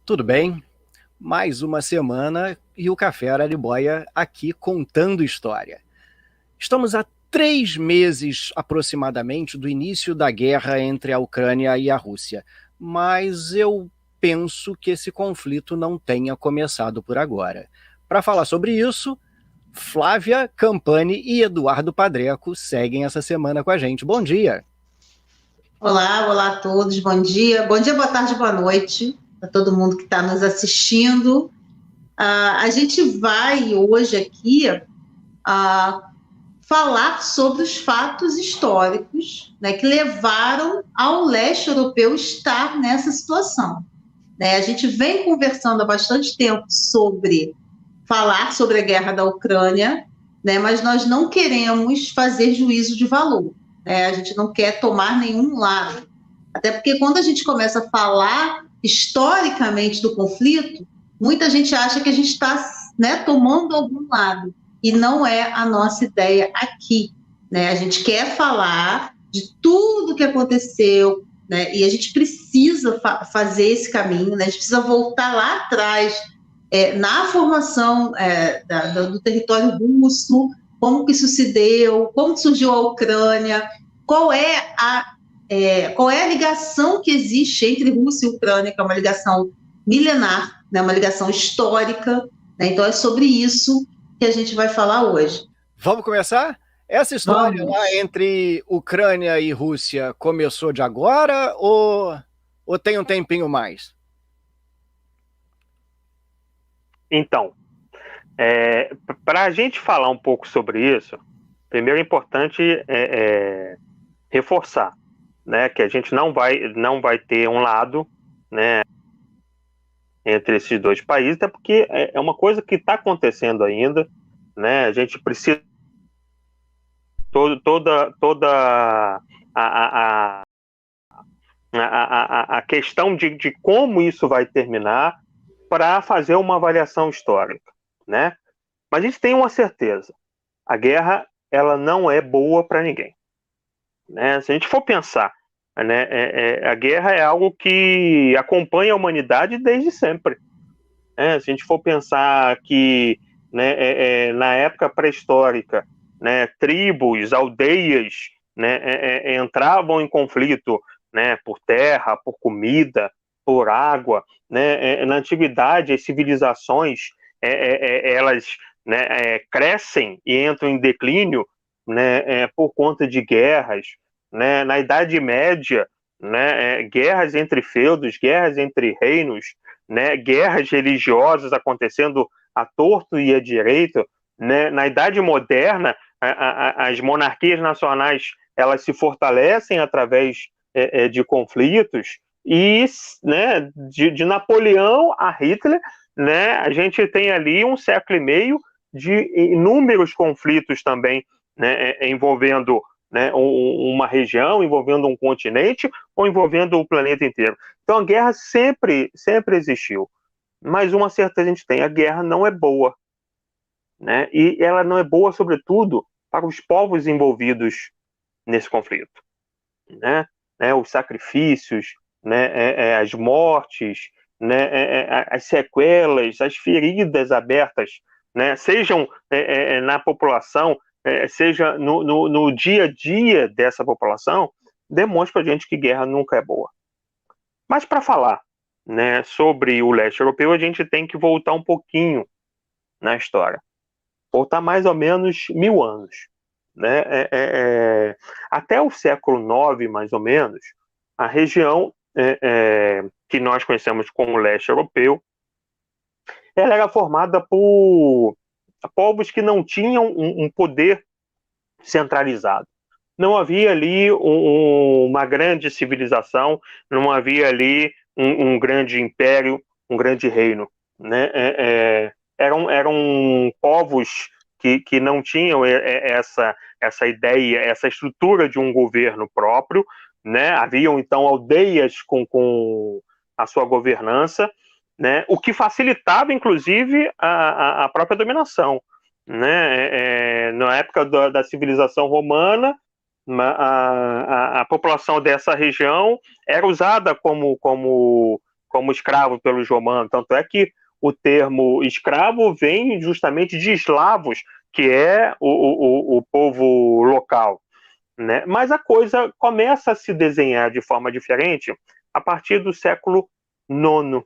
Tudo bem? Mais uma semana e o Café Araribóia aqui contando história. Estamos há 3 meses aproximadamente do início da guerra entre a Ucrânia e a Rússia, mas eu penso que esse conflito não tenha começado por agora. Para falar sobre isso, Flávia Campani e Eduardo Padreco seguem essa semana com a gente. Bom dia! Olá a todos, bom dia, boa tarde, boa noite para todo mundo que está nos assistindo. A gente vai hoje aqui falar sobre os fatos históricos, né, que levaram ao leste europeu estar nessa situação. Né? A gente vem conversando há bastante tempo sobre falar sobre a guerra da Ucrânia, né, mas nós não queremos fazer juízo de valor. Né? A gente não quer tomar nenhum lado. Até porque quando a gente começa a falar historicamente do conflito, muita gente acha que a gente está, né, tomando algum lado. E não é a nossa ideia aqui. Né? A gente quer falar de tudo que aconteceu, né? E a gente precisa fazer esse caminho, né? A gente precisa voltar lá atrás, na formação do território russo, como que isso se deu, como surgiu a Ucrânia, qual é a ligação que existe entre Rússia e Ucrânia, que é uma ligação milenar, né, uma ligação histórica. Né? Então é sobre isso que a gente vai falar hoje. Vamos começar? Essa história lá Vamos. entre Ucrânia e Rússia começou de agora ou tem um tempinho mais? Então, para a gente falar um pouco sobre isso, primeiro é importante reforçar, né, que a gente não vai ter um lado, né, entre esses dois países, até porque é uma coisa que está acontecendo ainda, né, a gente precisa toda a questão de como isso vai terminar para fazer uma avaliação histórica, né? Mas a gente tem uma certeza: a guerra ela não é boa para ninguém, né? Se a gente for pensar, né, a guerra é algo que acompanha a humanidade desde sempre. Né? Se a gente for pensar que, né, na época pré-histórica, né, tribos, aldeias, né, entravam em conflito, né, por terra, por comida, por água. Né? Na antiguidade, as civilizações elas, né, crescem e entram em declínio, né, por conta de guerras. Né? Na Idade Média, né, guerras entre feudos, guerras entre reinos, né, guerras religiosas acontecendo à torto e à direito. Né? Na Idade Moderna, as monarquias nacionais elas se fortalecem através de conflitos, e, né, de Napoleão a Hitler, né, a gente tem ali 1,5 século de inúmeros conflitos também, né, envolvendo, né, uma região, envolvendo um continente ou envolvendo o planeta inteiro. Então a guerra sempre existiu. Mas uma certeza a gente tem: a guerra não é boa. Né? E ela não é boa, sobretudo, para os povos envolvidos nesse conflito. Né? Os sacrifícios, né? As mortes, né? As sequelas, as feridas abertas, né? Sejam na população, seja no dia a dia dessa população, demonstra para a gente que guerra nunca é boa. Mas para falar, né, sobre o leste europeu, a gente tem que voltar um pouquinho na história. Voltar mais ou menos 1000 anos. Né? Até o século IX, mais ou menos, a região que nós conhecemos como leste europeu, ela era formada por povos que não tinham um poder centralizado. Não havia ali uma grande civilização, não havia ali um grande império, um grande reino. Né? Eram povos que não tinham essa ideia, essa estrutura de um governo próprio. Né? Haviam, então, aldeias com a sua governança, né? O que facilitava, inclusive, a própria dominação. Né? Na época da civilização romana, a população dessa região era usada como como escravo pelos romanos. Tanto é que o termo escravo vem justamente de eslavos, que é o povo local, né? Mas a coisa começa a se desenhar de forma diferente a partir do século IX,